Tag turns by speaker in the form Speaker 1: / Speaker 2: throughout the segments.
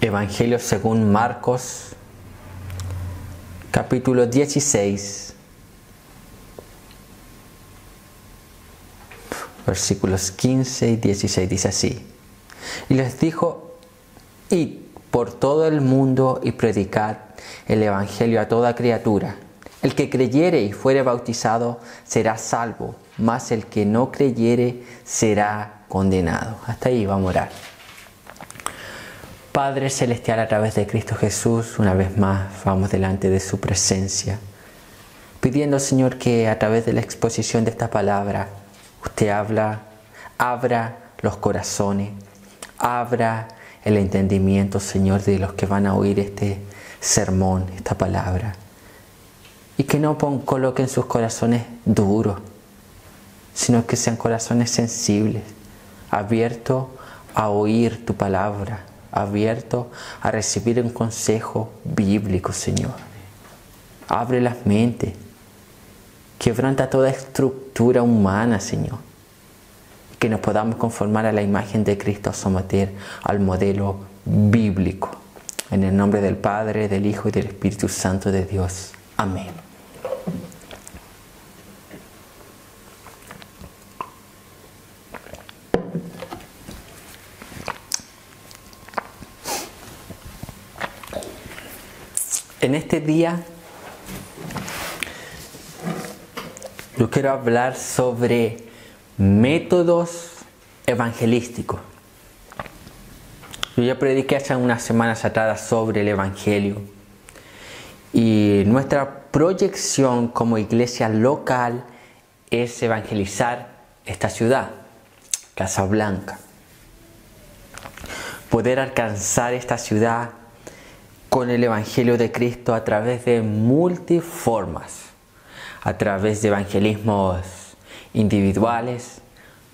Speaker 1: Evangelio según Marcos, capítulo 16, versículos 15 y 16, dice así: Y les dijo: Id por todo el mundo y predicad el Evangelio a toda criatura. El que creyere y fuere bautizado será salvo, mas el que no creyere será condenado. Hasta ahí vamos a orar. Padre Celestial, a través de Cristo Jesús, una vez más vamos delante de su presencia, pidiendo, Señor, que a través de la exposición de esta palabra, usted abra los corazones, abra el entendimiento, Señor, de los que van a oír este sermón, esta palabra. Y que no coloquen sus corazones duros, sino que sean corazones sensibles, abiertos a oír tu palabra, abiertos a recibir un consejo bíblico, Señor. Abre las mentes, quebranta toda estructura humana, Señor. Que nos podamos conformar a la imagen de Cristo, someter al modelo bíblico. En el nombre del Padre, del Hijo y del Espíritu Santo de Dios. Amén. En este día yo quiero hablar sobre métodos evangelísticos. Yo ya prediqué hace unas semanas atrás sobre el Evangelio. Y nuestra proyección como iglesia local es evangelizar esta ciudad, Casablanca. Poder alcanzar esta ciudad con el Evangelio de Cristo a través de multiformas, a través de evangelismos individuales,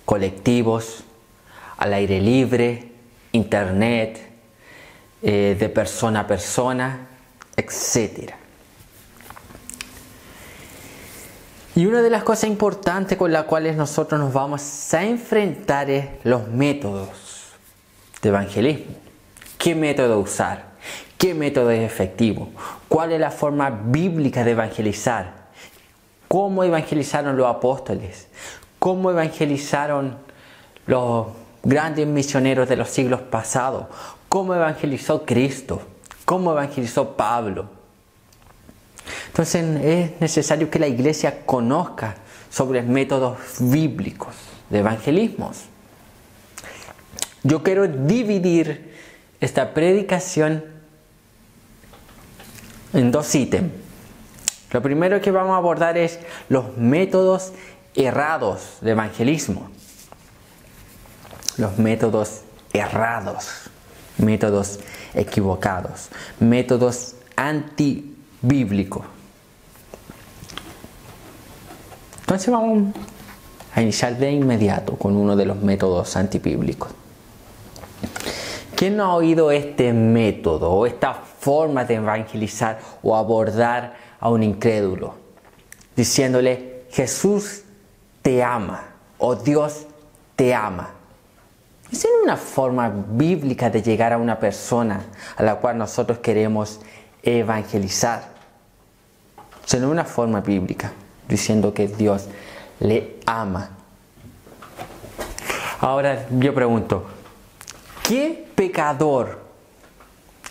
Speaker 1: colectivos, al aire libre, internet, de persona a persona, etc. Y una de las cosas importantes con las cuales nosotros nos vamos a enfrentar es los métodos de evangelismo. ¿Qué método usar? ¿Qué método es efectivo? ¿Cuál es la forma bíblica de evangelizar? ¿Cómo evangelizaron los apóstoles? ¿Cómo evangelizaron los grandes misioneros de los siglos pasados? ¿Cómo evangelizó Cristo? ¿Cómo evangelizó Pablo? Entonces es necesario que la iglesia conozca sobre métodos bíblicos de evangelismo. Yo quiero dividir esta predicación en dos ítems. Lo primero que vamos a abordar es los métodos errados de evangelismo. Los métodos errados, métodos equivocados, métodos antibíblicos. Entonces vamos a iniciar de inmediato con uno de los métodos antibíblicos. ¿Quién no ha oído este método o esta forma de evangelizar o abordar a un incrédulo? Diciéndole: Jesús te ama o Dios te ama. Esa es una forma bíblica de llegar a una persona a la cual nosotros queremos evangelizar. Esa no es una forma bíblica diciendo que Dios le ama. Ahora yo pregunto, ¿qué pecador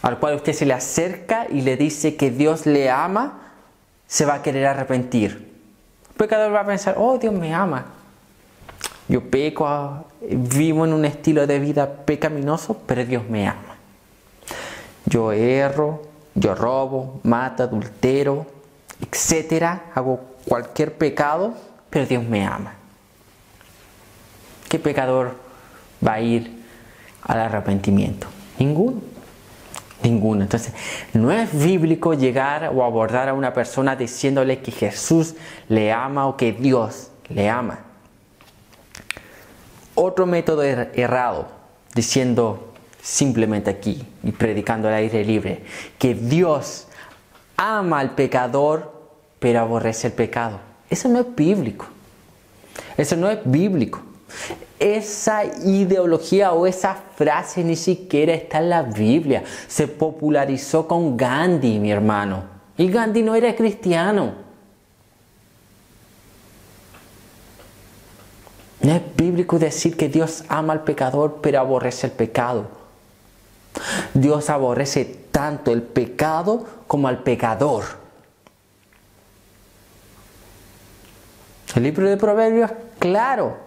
Speaker 1: al cual usted se le acerca y le dice que Dios le ama se va a querer arrepentir? El pecador va a pensar: oh, Dios me ama. Yo peco, vivo en un estilo de vida pecaminoso, pero Dios me ama. Yo erro, yo robo, mato, adultero, etcétera. Hago cualquier pecado, pero Dios me ama. ¿Qué pecador va a ir al arrepentimiento? Ninguno. Ninguno. Entonces, no es bíblico llegar o abordar a una persona diciéndole que Jesús le ama o que Dios le ama. Otro método errado, diciendo simplemente aquí y predicando al aire libre que Dios ama al pecador pero aborrece el pecado. Eso no es bíblico. Eso no es bíblico. Esa ideología o esa frase ni siquiera está en la Biblia. Se popularizó con Gandhi, mi hermano. Y Gandhi no era cristiano. No es bíblico decir que Dios ama al pecador, pero aborrece el pecado. Dios aborrece tanto el pecado como al pecador. El libro de Proverbios, claro,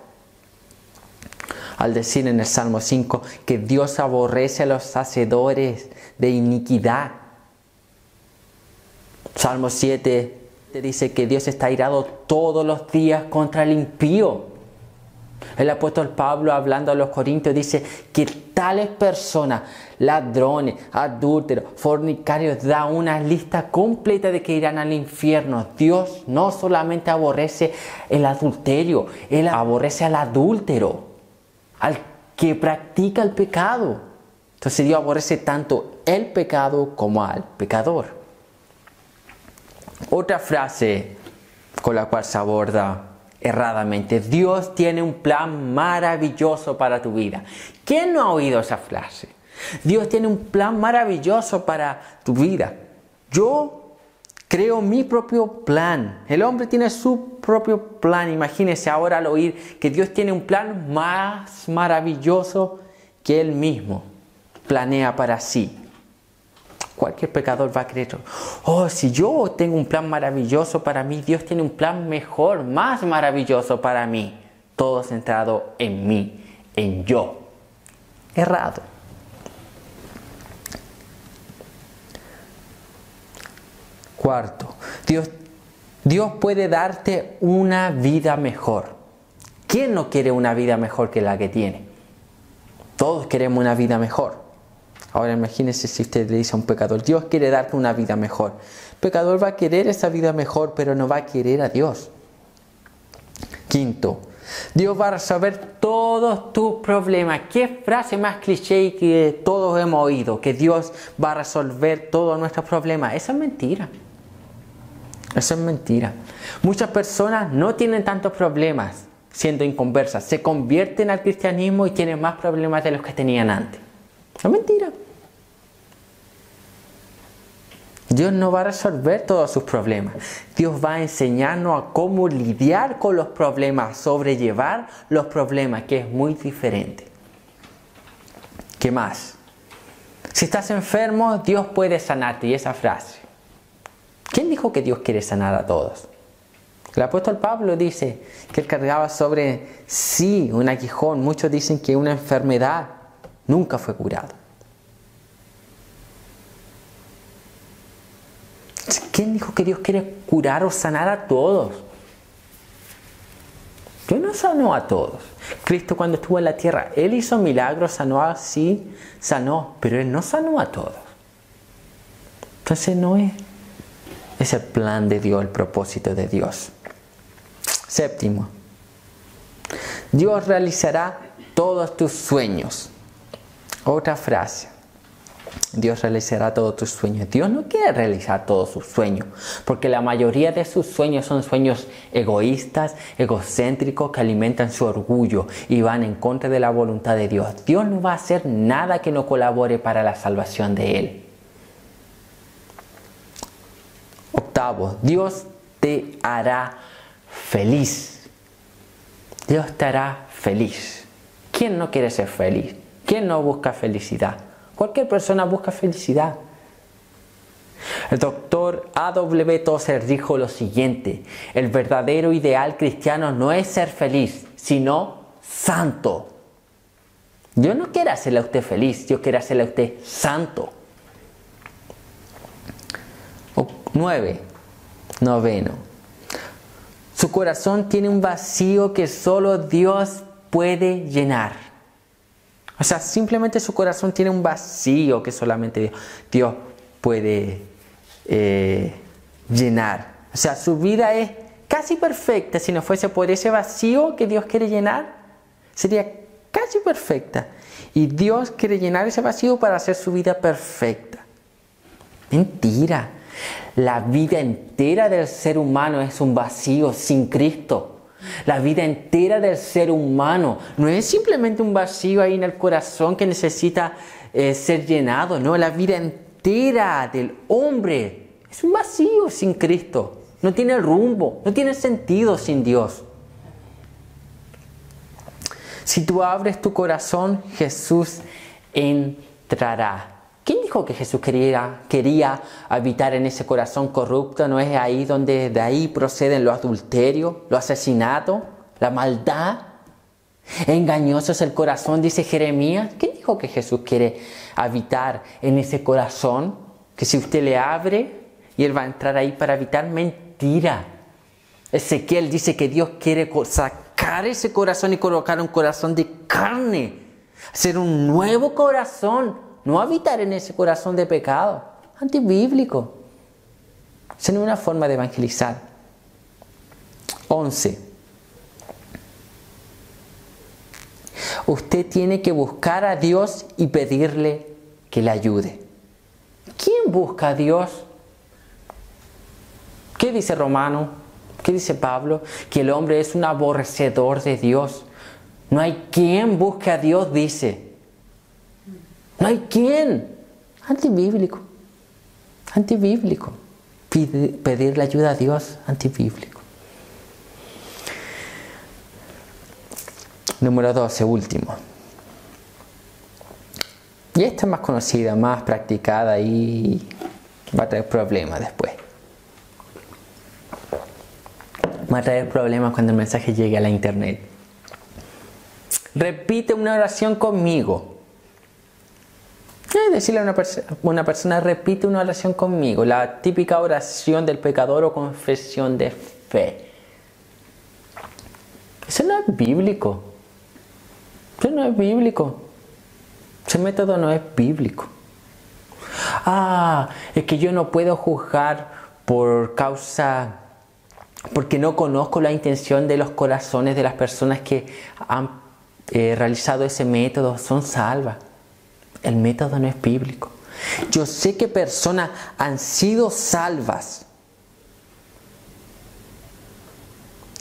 Speaker 1: al decir en el Salmo 5 que Dios aborrece a los hacedores de iniquidad. Salmo 7 dice que Dios está airado todos los días contra el impío. El apóstol Pablo, hablando a los corintios, dice que tales personas, ladrones, adúlteros, fornicarios, da una lista completa de que irán al infierno. Dios no solamente aborrece el adulterio, Él aborrece al adúltero, al que practica el pecado. Entonces Dios aborrece tanto el pecado como al pecador. Otra frase con la cual se aborda erradamente: Dios tiene un plan maravilloso para tu vida. ¿Quién no ha oído esa frase? Dios tiene un plan maravilloso para tu vida. Yo creo mi propio plan. El hombre tiene su propio plan. Imagínese ahora al oír que Dios tiene un plan más maravilloso que Él mismo planea para sí. Cualquier pecador va a creer: oh, si yo tengo un plan maravilloso para mí, Dios tiene un plan mejor, más maravilloso para mí. Todo centrado en mí, en yo. Errado. Cuarto, Dios puede darte una vida mejor. ¿Quién no quiere una vida mejor que la que tiene? Todos queremos una vida mejor. Ahora imagínese si usted le dice a un pecador: Dios quiere darte una vida mejor. El pecador va a querer esa vida mejor, pero no va a querer a Dios. Quinto, Dios va a resolver todos tus problemas. ¿Qué frase más cliché que todos hemos oído? Que Dios va a resolver todos nuestros problemas. Eso es mentira. Eso es mentira. Muchas personas no tienen tantos problemas siendo inconversas. Se convierten al cristianismo y tienen más problemas de los que tenían antes. Es mentira. Dios no va a resolver todos sus problemas. Dios va a enseñarnos a cómo lidiar con los problemas, sobrellevar los problemas, que es muy diferente. ¿Qué más? Si estás enfermo, Dios puede sanarte. Y esa frase: ¿quién dijo que Dios quiere sanar a todos? El apóstol Pablo dice que él cargaba sobre sí un aguijón. Muchos dicen que una enfermedad nunca fue curado. ¿Quién dijo que Dios quiere curar o sanar a todos? Dios no sanó a todos. Cristo, cuando estuvo en la tierra, Él hizo milagros, sanó así, sanó, pero Él no sanó a todos. Entonces no es el plan de Dios, el propósito de Dios. Séptimo, Dios realizará todos tus sueños. Otra frase: Dios realizará todos tus sueños. Dios no quiere realizar todos sus sueños, porque la mayoría de sus sueños son sueños egoístas, egocéntricos, que alimentan su orgullo y van en contra de la voluntad de Dios. Dios no va a hacer nada que no colabore para la salvación de Él. Octavo, Dios te hará feliz. Dios te hará feliz. ¿Quién no quiere ser feliz? ¿Quién no busca felicidad? Cualquier persona busca felicidad. El doctor A.W. Tozer dijo lo siguiente: el verdadero ideal cristiano no es ser feliz, sino santo. Dios no quiere hacerle a usted feliz, Dios quiere hacerle a usted santo. 9. Su corazón tiene un vacío que solo Dios puede llenar. O sea, simplemente su corazón tiene un vacío que solamente Dios puede llenar. O sea, su vida es casi perfecta. Si no fuese por ese vacío que Dios quiere llenar, sería casi perfecta. Y Dios quiere llenar ese vacío para hacer su vida perfecta. Mentira. La vida entera del ser humano es un vacío sin Cristo. La vida entera del ser humano no es simplemente un vacío ahí en el corazón que necesita ser llenado. No, la vida entera del hombre es un vacío sin Cristo. No tiene rumbo, no tiene sentido sin Dios. Si tú abres tu corazón, Jesús entrará. ¿Quién dijo que Jesús quería habitar en ese corazón corrupto? ¿No es ahí donde de ahí proceden los adulterios, los asesinatos, la maldad? Engañoso es el corazón, dice Jeremías. ¿Quién dijo que Jesús quiere habitar en ese corazón? Que si usted le abre y Él va a entrar ahí para habitar, mentira. Ezequiel dice que Dios quiere sacar ese corazón y colocar un corazón de carne. Hacer un nuevo corazón. No habitar en ese corazón de pecado. Antibíblico. Esa no es una forma de evangelizar. 11. Usted tiene que buscar a Dios y pedirle que le ayude. ¿Quién busca a Dios? ¿Qué dice Romano? ¿Qué dice Pablo? Que el hombre es un aborrecedor de Dios. No hay quien busque a Dios, dice. No hay quien. Antibíblico. Antibíblico. Pedirle ayuda a Dios, antibíblico. Número 12, último. Y esta es más conocida, más practicada y va a traer problemas después. Va a traer problemas cuando el mensaje llegue a la internet. Repite una oración conmigo. Decirle a una persona, repite una oración conmigo. La típica oración del pecador o confesión de fe. Eso no es bíblico. Eso no es bíblico. Ese método no es bíblico. Es que yo no puedo juzgar porque no conozco la intención de los corazones de las personas que han realizado ese método. Son salvas. El método no es bíblico. Yo sé que personas han sido salvas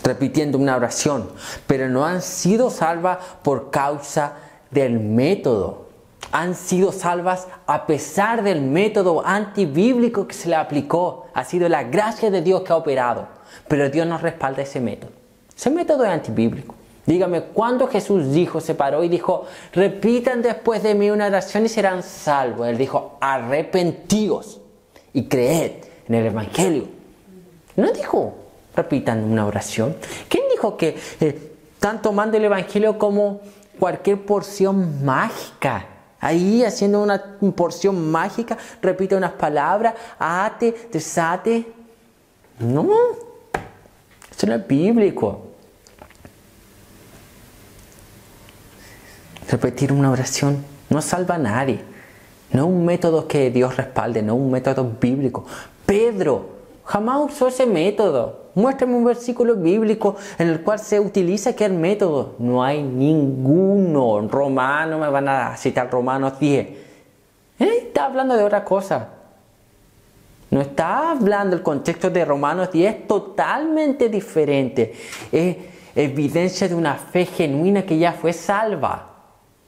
Speaker 1: repitiendo una oración, pero no han sido salvas por causa del método. Han sido salvas a pesar del método antibíblico que se le aplicó. Ha sido la gracia de Dios que ha operado, pero Dios no respalda ese método. Ese método es antibíblico. Dígame, ¿cuándo Jesús se paró y dijo, repitan después de mí una oración y serán salvos? Él dijo, arrepentíos y creed en el Evangelio. No dijo, repitan una oración. ¿Quién dijo que están tomando el Evangelio como cualquier porción mágica? Ahí haciendo una porción mágica, repite unas palabras, ate, desate. No, eso no es bíblico. Repetir una oración no salva a nadie. No es un método que Dios respalde, no es un método bíblico. Pedro jamás usó ese método. Muéstrame un versículo bíblico en el cual se utiliza aquel método. No hay ninguno. Romano, me van a citar Romanos 10. Está hablando de otra cosa. No está hablando, el contexto de Romanos 10 es totalmente diferente. Es evidencia de una fe genuina que ya fue salva.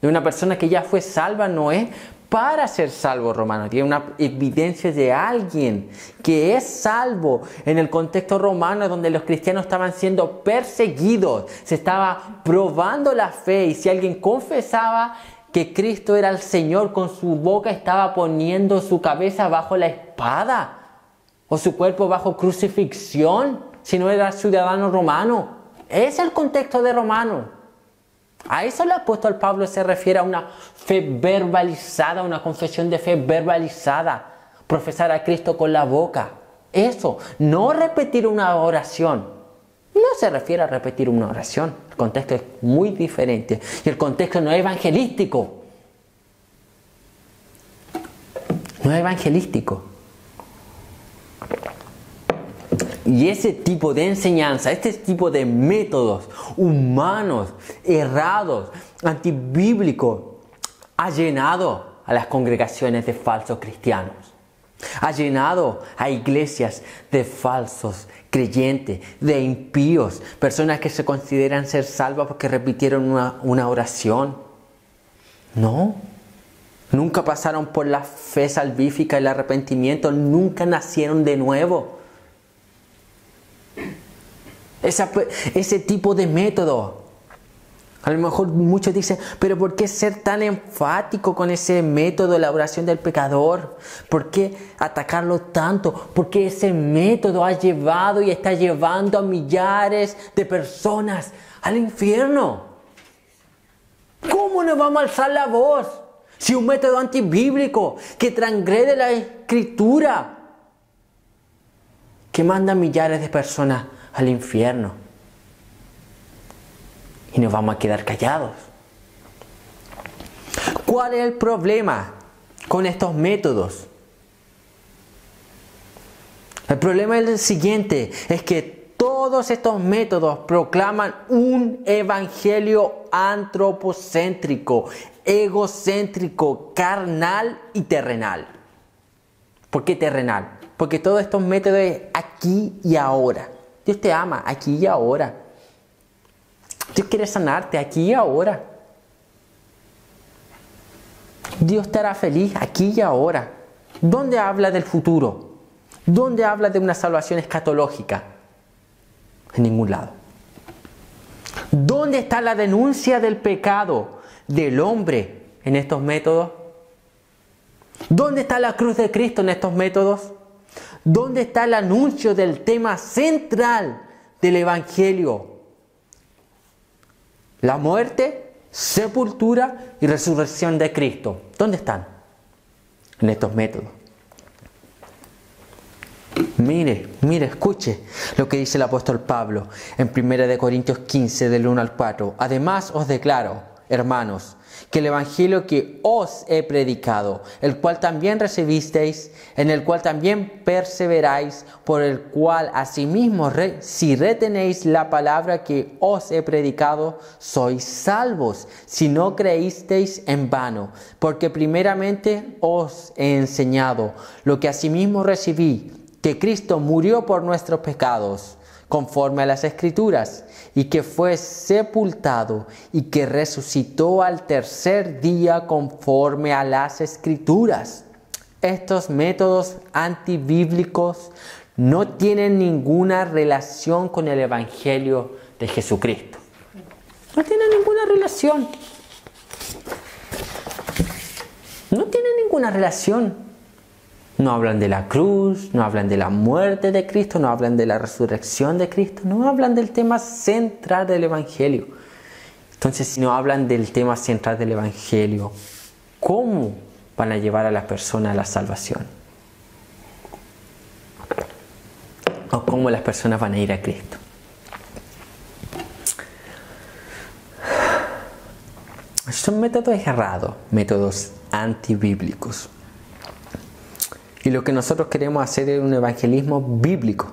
Speaker 1: De una persona que ya fue salva no es para ser salvo, Romanos. Tiene una evidencia de alguien que es salvo en el contexto romano donde los cristianos estaban siendo perseguidos. Se estaba probando la fe y si alguien confesaba que Cristo era el Señor, con su boca estaba poniendo su cabeza bajo la espada o su cuerpo bajo crucifixión si no era ciudadano romano. Ese es el contexto de Romanos. A eso el apóstol Pablo se refiere a una fe verbalizada, una confesión de fe verbalizada. Profesar a Cristo con la boca. Eso, no repetir una oración. No se refiere a repetir una oración. El contexto es muy diferente. Y el contexto no es evangelístico. No es evangelístico. Y ese tipo de enseñanza, este tipo de métodos humanos, errados, antibíblicos, ha llenado a las congregaciones de falsos cristianos. Ha llenado a iglesias de falsos creyentes, de impíos, personas que se consideran ser salvas porque repitieron una oración. No, nunca pasaron por la fe salvífica y el arrepentimiento, nunca nacieron de nuevo. Ese tipo de método. A lo mejor muchos dicen, pero ¿por qué ser tan enfático con ese método de la oración del pecador? ¿Por qué atacarlo tanto? Porque ese método ha llevado y está llevando a millares de personas al infierno. ¿Cómo nos vamos a alzar la voz si un método antibíblico que transgrede la Escritura, que manda a millares de personas al infierno? Y nos vamos a quedar callados. ¿Cuál es el problema con estos métodos? El problema es el siguiente, es que todos estos métodos proclaman un evangelio antropocéntrico, egocéntrico, carnal y terrenal. ¿Por qué terrenal? Porque todos estos métodos es aquí y ahora. Dios te ama aquí y ahora. Dios quiere sanarte aquí y ahora. Dios te hará feliz aquí y ahora. ¿Dónde habla del futuro? ¿Dónde habla de una salvación escatológica? En ningún lado. ¿Dónde está la denuncia del pecado del hombre en estos métodos? ¿Dónde está la cruz de Cristo en estos métodos? ¿Dónde está el anuncio del tema central del Evangelio? La muerte, sepultura y resurrección de Cristo. ¿Dónde están? En estos métodos. Mire, escuche lo que dice el apóstol Pablo en 1 Corintios 15, del 1 al 4. Además os declaro, hermanos, que el evangelio que os he predicado, el cual también recibisteis, en el cual también perseveráis, por el cual asimismo si retenéis la palabra que os he predicado, sois salvos, si no creísteis en vano. Porque primeramente os he enseñado lo que asimismo recibí, que Cristo murió por nuestros pecados, conforme a las Escrituras, y que fue sepultado y que resucitó al tercer día conforme a las Escrituras. Estos métodos antibíblicos no tienen ninguna relación con el Evangelio de Jesucristo. No tienen ninguna relación. No tienen ninguna relación. No hablan de la cruz, no hablan de la muerte de Cristo, no hablan de la resurrección de Cristo, no hablan del tema central del Evangelio. Entonces, si no hablan del tema central del Evangelio, ¿cómo van a llevar a las personas a la salvación? ¿O cómo las personas van a ir a Cristo? Son métodos errados, métodos antibíblicos. Y lo que nosotros queremos hacer es un evangelismo bíblico.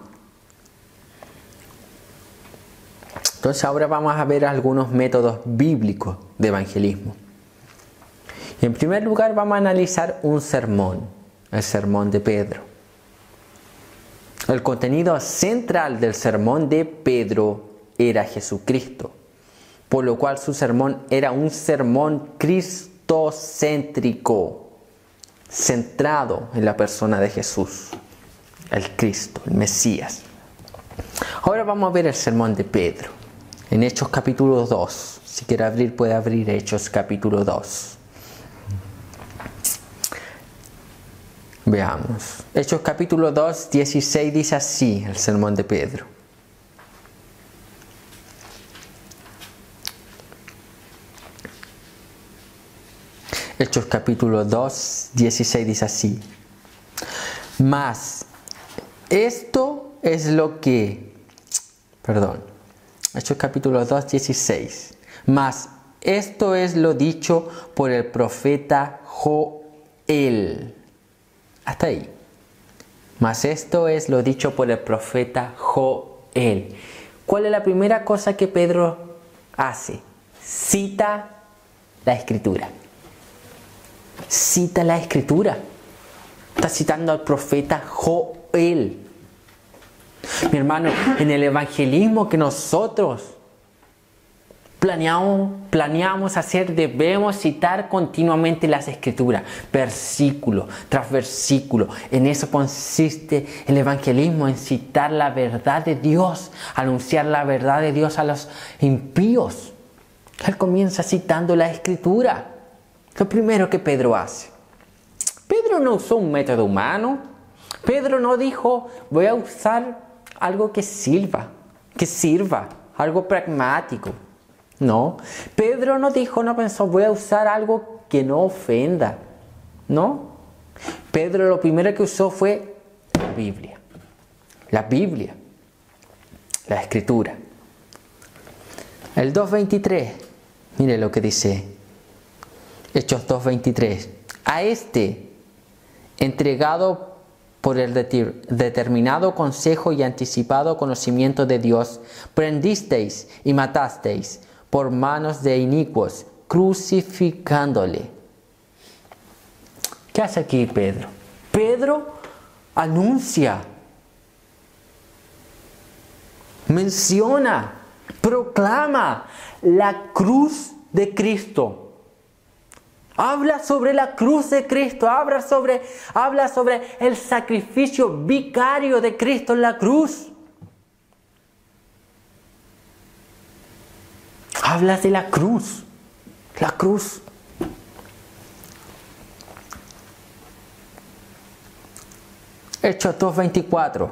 Speaker 1: Entonces ahora vamos a ver algunos métodos bíblicos de evangelismo. Y en primer lugar vamos a analizar un sermón, el sermón de Pedro. El contenido central del sermón de Pedro era Jesucristo, por lo cual su sermón era un sermón cristocéntrico, centrado en la persona de Jesús, el Cristo, el Mesías. Ahora vamos a ver el sermón de Pedro, en Hechos capítulo 2. Si quiere abrir, puede abrir Hechos capítulo 2. Veamos. Hechos capítulo 2, 16 dice así el sermón de Pedro. Hechos capítulo 2, 16 dice así. Mas esto es lo que... Hechos capítulo 2, 16. Mas esto es lo dicho por el profeta Joel. Hasta ahí. Mas esto es lo dicho por el profeta Joel. ¿Cuál es la primera cosa que Pedro hace? Cita la Escritura. Cita la Escritura. Está citando al profeta Joel. Mi hermano, en el evangelismo que nosotros planeamos hacer, debemos citar continuamente las Escrituras, versículo tras versículo. En eso consiste el evangelismo, en citar la verdad de Dios, anunciar la verdad de Dios a los impíos. Él comienza citando la Escritura. Lo primero que Pedro hace. Pedro no usó un método humano. Pedro no dijo, voy a usar algo que sirva, algo pragmático. No. Pedro no pensó, voy a usar algo que no ofenda. No. Pedro lo primero que usó fue la Biblia. La Biblia. La Escritura. El 2.23. Mire lo que dice. Hechos 2.23. A este, entregado por el determinado consejo y anticipado conocimiento de Dios, prendisteis y matasteis por manos de inicuos, crucificándole. ¿Qué hace aquí Pedro? Pedro anuncia, menciona, proclama la cruz de Cristo. Habla sobre la cruz de Cristo, habla sobre el sacrificio vicario de Cristo en la cruz. Habla de la cruz, la cruz. Hechos 2.24.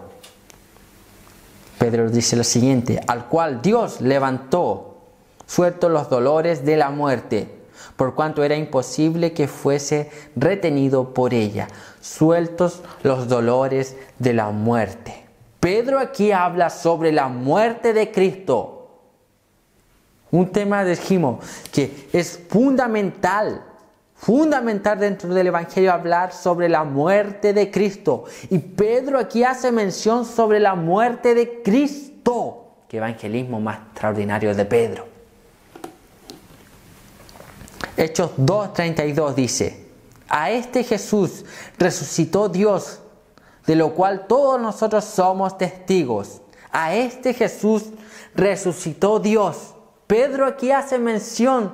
Speaker 1: Pedro dice lo siguiente: al cual Dios levantó, sueltos los dolores de la muerte, por cuanto era imposible que fuese retenido por ella, sueltos los dolores de la muerte. Pedro aquí habla sobre la muerte de Cristo. Un tema, dijimos, que es fundamental dentro del Evangelio hablar sobre la muerte de Cristo. Y Pedro aquí hace mención sobre la muerte de Cristo. Qué evangelismo más extraordinario de Pedro. Hechos 2.32 dice: a este Jesús resucitó Dios, de lo cual todos nosotros somos testigos. A este Jesús resucitó Dios. Pedro aquí hace mención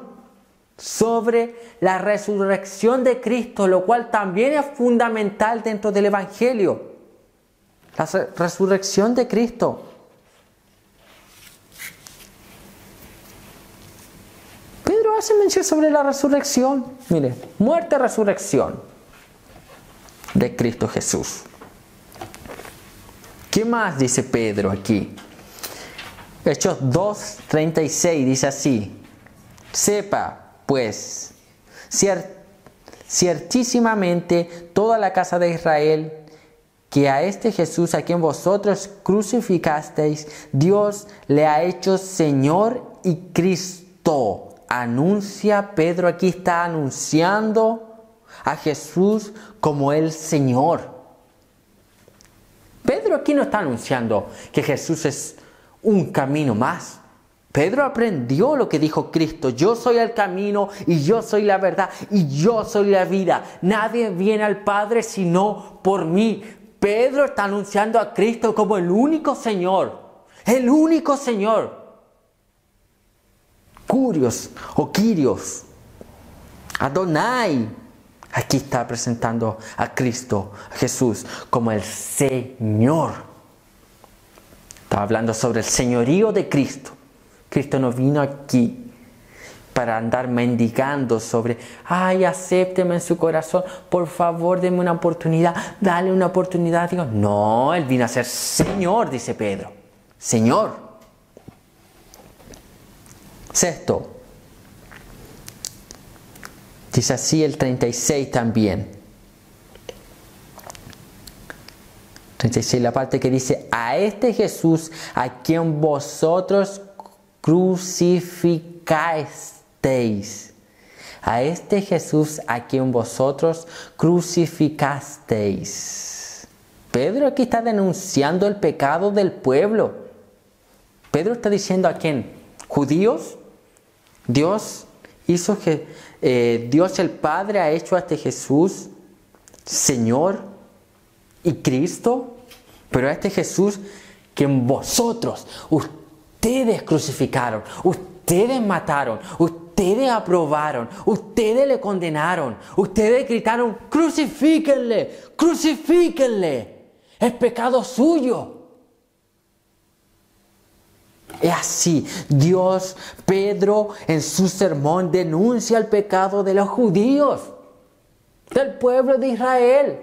Speaker 1: sobre la resurrección de Cristo, lo cual también es fundamental dentro del Evangelio. La resurrección de Cristo. Pedro hace mención sobre la resurrección. Mire, muerte, resurrección de Cristo Jesús. ¿Qué más dice Pedro aquí? Hechos 2.36 dice así: sepa, pues, ciertísimamente toda la casa de Israel, que a este Jesús a quien vosotros crucificasteis, Dios le ha hecho Señor y Cristo. Anuncia, Pedro aquí está anunciando a Jesús como el Señor. Pedro aquí no está anunciando que Jesús es un camino más. Pedro aprendió lo que dijo Cristo: yo soy el camino y yo soy la verdad y yo soy la vida. Nadie viene al Padre sino por mí. Pedro está anunciando a Cristo como el único Señor. El único Señor. Curios o Kyrios. Adonai. Aquí está presentando a Cristo, a Jesús, como el Señor. Está hablando sobre el señorío de Cristo. Cristo no vino aquí para andar mendigando sobre, ay, acépteme en su corazón, por favor, denme una oportunidad, dale una oportunidad a Dios. No, Él vino a ser Señor, dice Pedro. Señor. Sexto, dice así el 36 también. 36, la parte que dice: a este Jesús a quien vosotros crucificasteis. A este Jesús a quien vosotros crucificasteis. Pedro aquí está denunciando el pecado del pueblo. Pedro está diciendo: ¿a quién? ¿Judíos? Dios el Padre ha hecho a este Jesús Señor ¿Y Cristo? Pero este Jesús que en vosotros, ustedes crucificaron, ustedes mataron, ustedes aprobaron, ustedes le condenaron, ustedes gritaron, crucifíquenle, crucifíquenle, es pecado suyo. Es así, Pedro en su sermón denuncia el pecado de los judíos, del pueblo de Israel.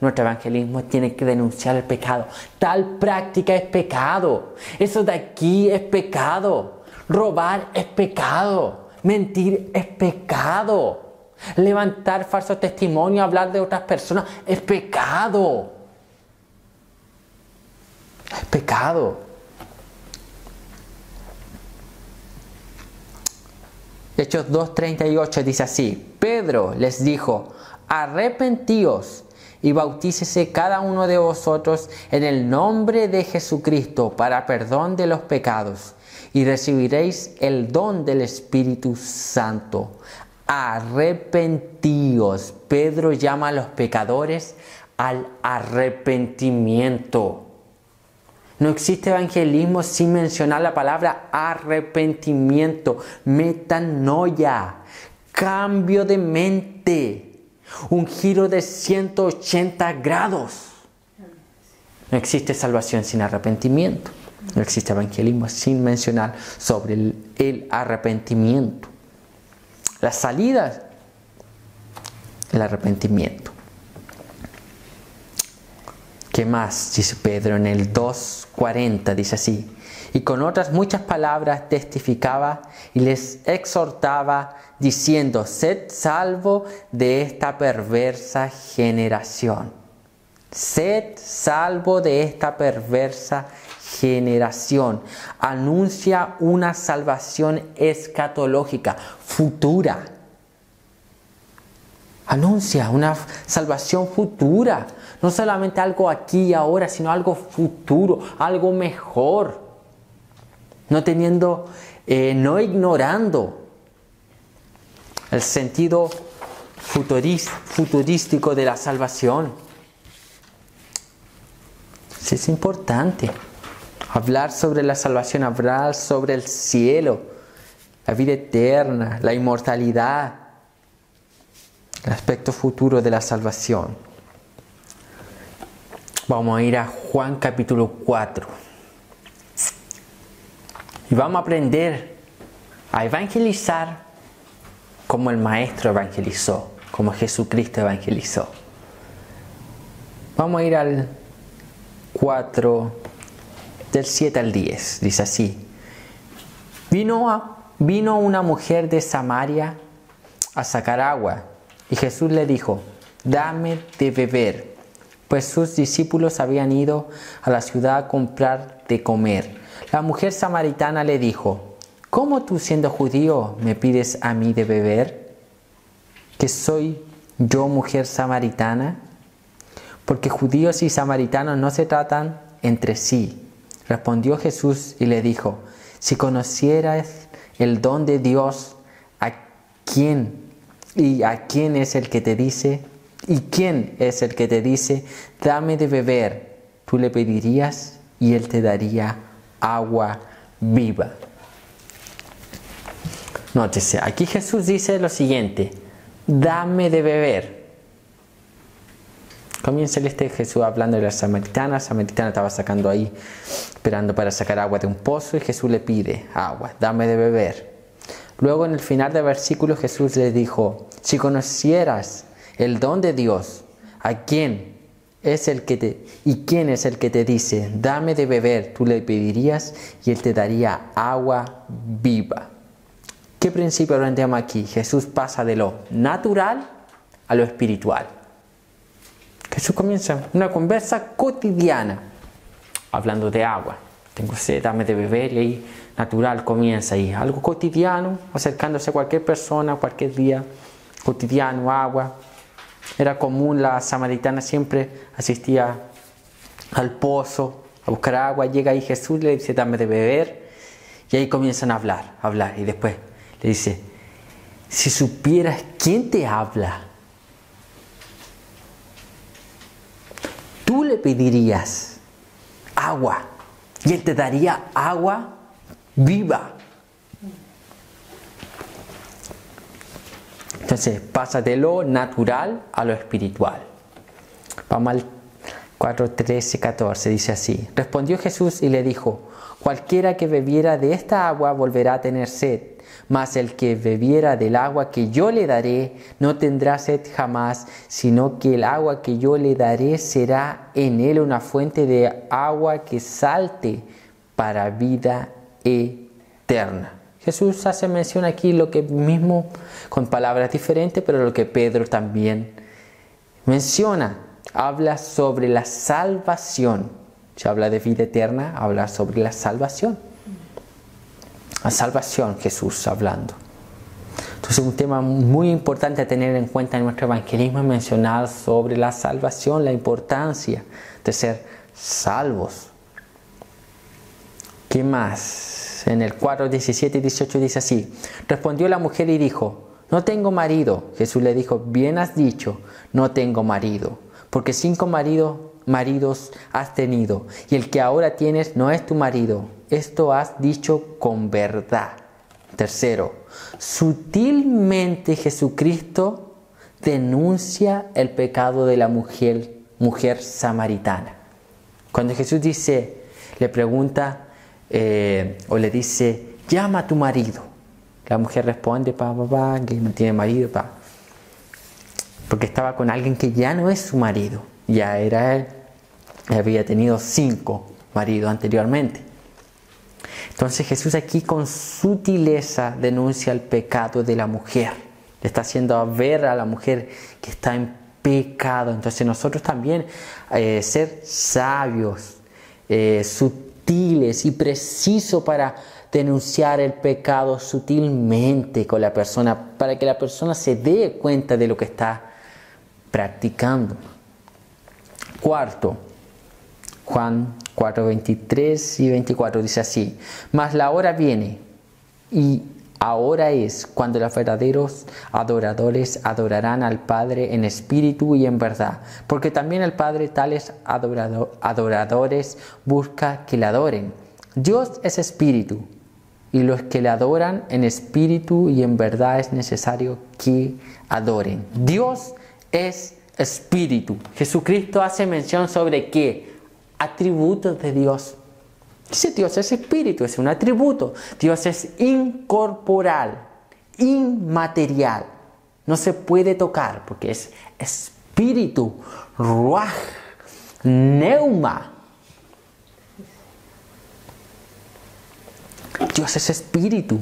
Speaker 1: Nuestro evangelismo tiene que denunciar el pecado. Tal práctica es pecado. Eso de aquí es pecado. Robar es pecado. Mentir es pecado. Levantar falso testimonio, hablar de otras personas es pecado. Es pecado. Hechos 2:38 dice así: Pedro les dijo, arrepentíos y bautícese cada uno de vosotros en el nombre de Jesucristo para perdón de los pecados, y recibiréis el don del Espíritu Santo. Arrepentíos. Pedro llama a los pecadores al arrepentimiento. No existe evangelismo sin mencionar la palabra arrepentimiento, metanoia, cambio de mente. Un giro de 180 grados. No existe salvación sin arrepentimiento. No existe evangelismo sin mencionar sobre el arrepentimiento. La salida, el arrepentimiento. ¿Qué más? Dice Pedro en el 2:40, dice así: y con otras muchas palabras testificaba y les exhortaba, diciendo, sed salvo de esta perversa generación. Sed salvo de esta perversa generación. Anuncia una salvación escatológica, futura. Anuncia una salvación futura. No solamente algo aquí y ahora, sino algo futuro, algo mejor. No ignorando el sentido futurístico de la salvación. Sí, es importante hablar sobre la salvación, hablar sobre el cielo, la vida eterna, la inmortalidad, el aspecto futuro de la salvación. Vamos a ir a Juan capítulo 4. Y vamos a aprender a evangelizar como el Maestro evangelizó, como Jesucristo evangelizó. Vamos a ir al 4, del 7 al 10. Dice así: Vino una mujer de Samaria a sacar agua, y Jesús le dijo, dame de beber, pues sus discípulos habían ido a la ciudad a comprar de comer. La mujer samaritana le dijo, ¿cómo tú, siendo judío, me pides a mí de beber? ¿Que soy yo mujer samaritana? Porque judíos y samaritanos no se tratan entre sí. Respondió Jesús y le dijo, si conocieras el don de Dios, ¿a quién es el que te dice? ¿Y quién es el que te dice, dame de beber? Tú le pedirías y él te daría agua viva. Nótese, aquí Jesús dice lo siguiente, dame de beber. Comienza Jesús hablando de la samaritana. La samaritana estaba sacando ahí, esperando para sacar agua de un pozo, y Jesús le pide agua, dame de beber. Luego en el final del versículo Jesús le dijo, si conocieras el don de Dios, quién es el que te dice, dame de beber? Tú le pedirías y él te daría agua viva. ¿Qué principio aprendemos aquí? Jesús pasa de lo natural a lo espiritual. Jesús comienza una conversa cotidiana, hablando de agua. Tengo sed, dame de beber, y ahí natural comienza ahí. Algo cotidiano, acercándose a cualquier persona, cualquier día, cotidiano, agua. Era común, la samaritana siempre asistía al pozo a buscar agua. Llega ahí Jesús, le dice, dame de beber. Y ahí comienzan a hablar. Y después le dice, si supieras quién te habla. pedirías agua y Él te daría agua viva. Entonces pasa de lo natural a lo espiritual. Vamos al 4:13-14, dice así. Respondió Jesús y le dijo: cualquiera que bebiera de esta agua volverá a tener sed, mas el que bebiera del agua que yo le daré no tendrá sed jamás, sino que el agua que yo le daré será en él una fuente de agua que salte para vida eterna. Jesús hace mención aquí lo que mismo, con palabras diferentes, pero lo que Pedro también menciona. Habla sobre la salvación. Se habla de vida eterna, habla sobre la salvación. La salvación, Jesús hablando. Entonces, un tema muy importante a tener en cuenta en nuestro evangelismo es mencionar sobre la salvación, la importancia de ser salvos. ¿Qué más? En el 4:17 y 18 dice así. Respondió la mujer y dijo: no tengo marido. Jesús le dijo: bien has dicho, no tengo marido, porque 5 maridos has tenido, y el que ahora tienes no es tu marido. Esto has dicho con verdad. Tercero, sutilmente Jesucristo denuncia el pecado de la mujer samaritana. Cuando Jesús le pregunta o le dice: llama a tu marido. La mujer responde: que no tiene marido, porque estaba con alguien que ya no es su marido. Ya era él, había tenido 5 maridos anteriormente. Entonces Jesús aquí con sutileza denuncia el pecado de la mujer. Le está haciendo ver a la mujer que está en pecado. Entonces nosotros también ser sabios, sutiles y precisos para denunciar el pecado sutilmente con la persona, para que la persona se dé cuenta de lo que está practicando. Cuarto, Juan 4:23 y 24 dice así: mas la hora viene y ahora es cuando los verdaderos adoradores adorarán al Padre en espíritu y en verdad, porque también el Padre tales adoradores busca que le adoren. Dios es espíritu, y los que le adoran en espíritu y en verdad es necesario que adoren. Dios es espíritu. Jesucristo hace mención sobre qué atributos de Dios. Dice: Dios es espíritu, es un atributo. Dios es incorporal, inmaterial. No se puede tocar porque es espíritu, ruaj, neuma. Dios es espíritu.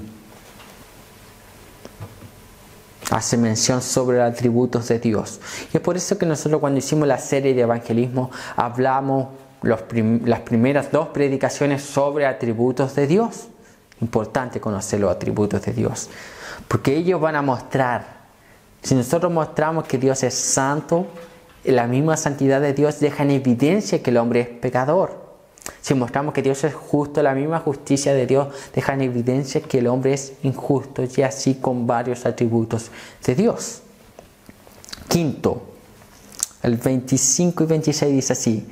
Speaker 1: Hace mención sobre los atributos de Dios. Y es por eso que nosotros, cuando hicimos la serie de evangelismo, hablamos las primeras 2 predicaciones sobre atributos de Dios. Importante conocer los atributos de Dios, porque ellos van a mostrar, si nosotros mostramos que Dios es santo, la misma santidad de Dios deja en evidencia que el hombre es pecador. Si mostramos que Dios es justo, la misma justicia de Dios deja en evidencia que el hombre es injusto, y así con varios atributos de Dios. Quinto, el 25 y 26 dice así: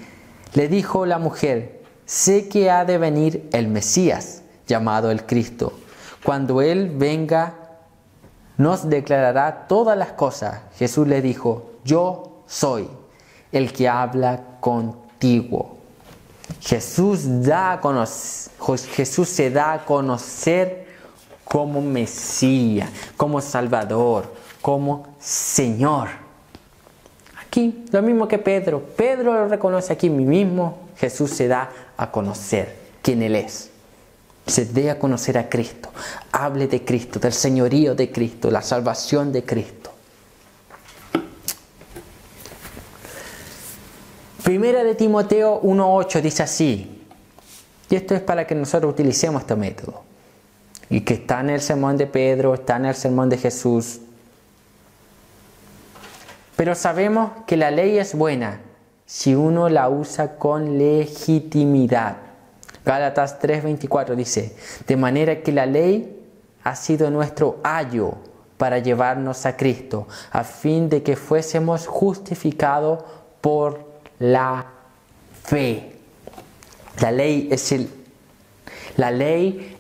Speaker 1: le dijo la mujer: sé que ha de venir el Mesías, llamado el Cristo. Cuando Él venga, nos declarará todas las cosas. Jesús le dijo: yo soy el que habla contigo. Jesús se da a conocer como Mesías, como Salvador, como Señor. Aquí, lo mismo que Pedro. Pedro lo reconoce aquí mismo. Jesús se da a conocer quién Él es. Se dé a conocer a Cristo. Hable de Cristo, del señorío de Cristo, la salvación de Cristo. Primera de Timoteo 1:8 dice así, y esto es para que nosotros utilicemos este método, y que está en el sermón de Pedro, está en el sermón de Jesús. Pero sabemos que la ley es buena si uno la usa con legitimidad. Gálatas 3:24 dice: de manera que la ley ha sido nuestro ayo para llevarnos a Cristo, a fin de que fuésemos justificados por la fe. La ley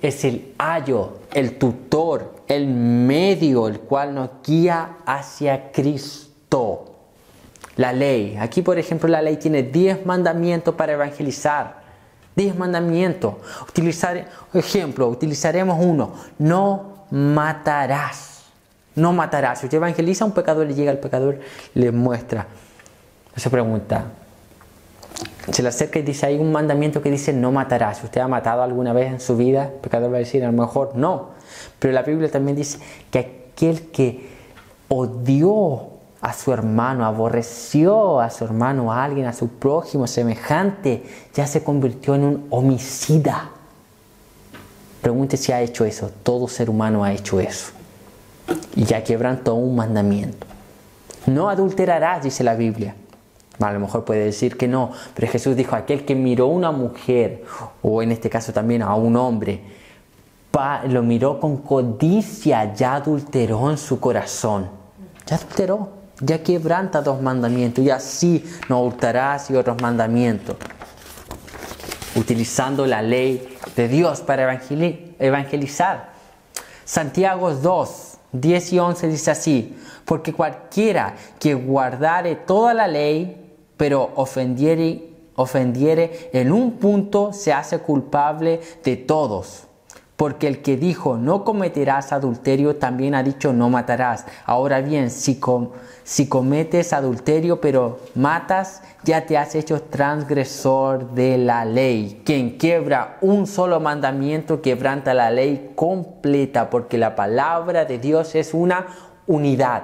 Speaker 1: es el ayo, el tutor, el medio, el cual nos guía hacia Cristo. La ley. Aquí, por ejemplo, la ley tiene 10 mandamientos para evangelizar. 10 mandamientos. Utilizaremos uno. No matarás. No matarás. Si usted evangeliza a un pecador y llega al pecador, le muestra. Se pregunta. Se le acerca y dice, hay un mandamiento que dice no matarás. ¿Usted ha matado alguna vez en su vida? El pecador va a decir, a lo mejor no. Pero la Biblia también dice que aquel que odió a su hermano, aborreció a su hermano, a alguien, a su prójimo, semejante, ya se convirtió en un homicida. Pregunte si ha hecho eso. Todo ser humano ha hecho eso. Y ya quebrantó un mandamiento. No adulterarás, dice la Biblia. A lo mejor puede decir que no, pero Jesús dijo, aquel que miró a una mujer, o en este caso también a un hombre, lo miró con codicia, ya adulteró en su corazón. Ya adulteró, ya quebranta 2 mandamientos, y así no hurtarás y otros mandamientos. Utilizando la ley de Dios para evangelizar. Santiago 2, 10 y 11 dice así, porque cualquiera que guardare toda la ley, pero ofendiere en un punto, se hace culpable de todos. Porque el que dijo, no cometerás adulterio, también ha dicho, no matarás. Ahora bien, si cometes adulterio, pero matas, ya te has hecho transgresor de la ley. Quien quiebra un solo mandamiento, quebranta la ley completa, porque la palabra de Dios es una unidad.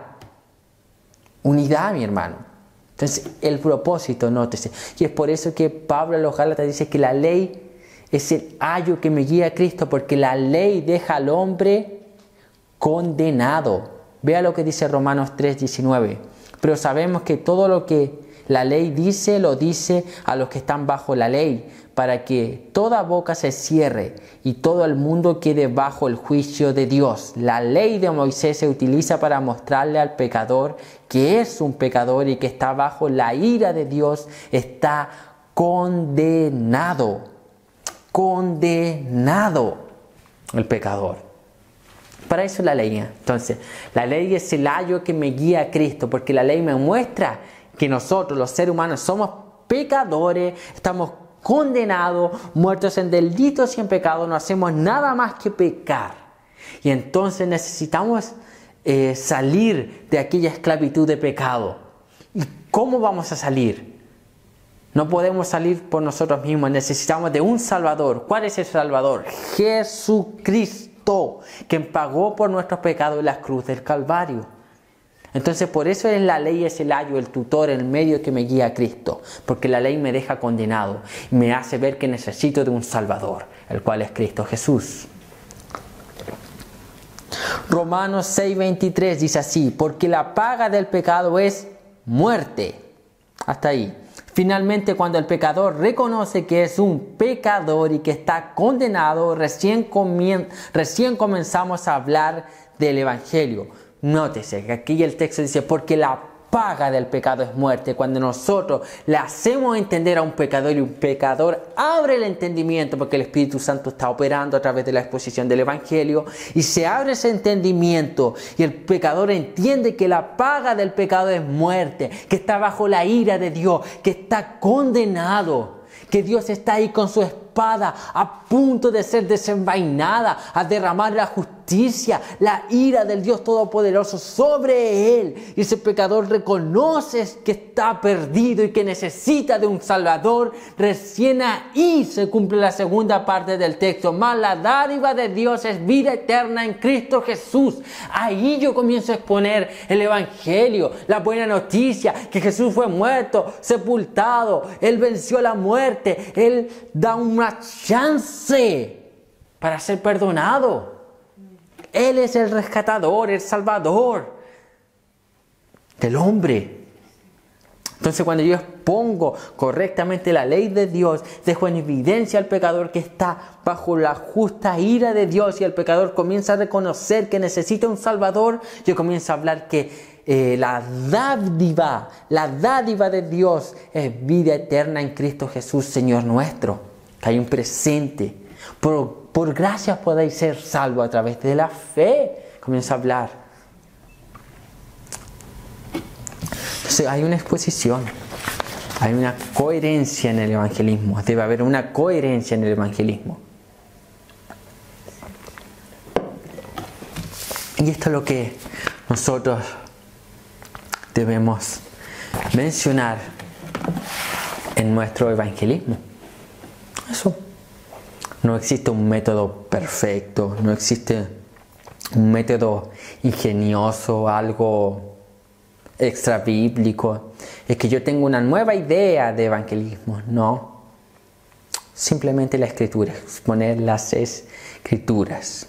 Speaker 1: Unidad, mi hermano. Entonces, el propósito, nótese. Y es por eso que Pablo a los Gálatas dice que la ley es el ayo que me guía a Cristo, porque la ley deja al hombre condenado. Vea lo que dice Romanos 3:19. Pero sabemos que todo lo que la ley dice, lo dice a los que están bajo la ley, para que toda boca se cierre y todo el mundo quede bajo el juicio de Dios. La ley de Moisés se utiliza para mostrarle al pecador que es un pecador y que está bajo la ira de Dios, está condenado. Condenado el pecador. Para eso es la ley. Entonces, la ley es el ayo que me guía a Cristo, porque la ley me muestra que nosotros, los seres humanos, somos pecadores, estamos condenados, muertos en delitos y en pecado, no hacemos nada más que pecar. Y entonces necesitamos salir de aquella esclavitud de pecado. ¿Y cómo vamos a salir? No podemos salir por nosotros mismos, necesitamos de un Salvador. ¿Cuál es el Salvador? Jesucristo, quien pagó por nuestros pecados en la cruz del Calvario. Entonces por eso es la ley, es el ayo, el tutor, el medio que me guía a Cristo. Porque la ley me deja condenado y me hace ver que necesito de un Salvador, el cual es Cristo Jesús. Romanos 6:23 dice así, porque la paga del pecado es muerte. Hasta ahí. Finalmente, cuando el pecador reconoce que es un pecador y que está condenado, recién comenzamos a hablar del Evangelio. Nótese que aquí el texto dice, porque la paga del pecado es muerte. Cuando nosotros le hacemos entender a un pecador y un pecador abre el entendimiento, porque el Espíritu Santo está operando a través de la exposición del Evangelio, y se abre ese entendimiento y el pecador entiende que la paga del pecado es muerte, que está bajo la ira de Dios, que está condenado, que Dios está ahí con su espada a punto de ser desenvainada, a derramar la justicia, la ira del Dios Todopoderoso sobre él. Y ese pecador reconoce que está perdido y que necesita de un Salvador. Recién ahí se cumple la segunda parte del texto. Mas la dádiva de Dios es vida eterna en Cristo Jesús. Ahí yo comienzo a exponer el Evangelio, la buena noticia, que Jesús fue muerto, sepultado, Él venció la muerte, Él da una chance para ser perdonado. Él es el rescatador, el salvador del hombre. Entonces cuando yo expongo correctamente la ley de Dios, dejo en evidencia al pecador que está bajo la justa ira de Dios y el pecador comienza a reconocer que necesita un Salvador, yo comienzo a hablar que la dádiva de Dios es vida eterna en Cristo Jesús, Señor nuestro. Que hay un presente. Por gracia podéis ser salvos a través de la fe. Comienzo a hablar. Entonces hay una exposición, hay una coherencia en el evangelismo, debe haber una coherencia en el evangelismo. Y esto es lo que nosotros debemos mencionar en nuestro evangelismo. Eso. No existe un método perfecto, no existe un método ingenioso, algo extra bíblico. Es que yo tengo una nueva idea de evangelismo. No. Simplemente la escritura, exponer las escrituras.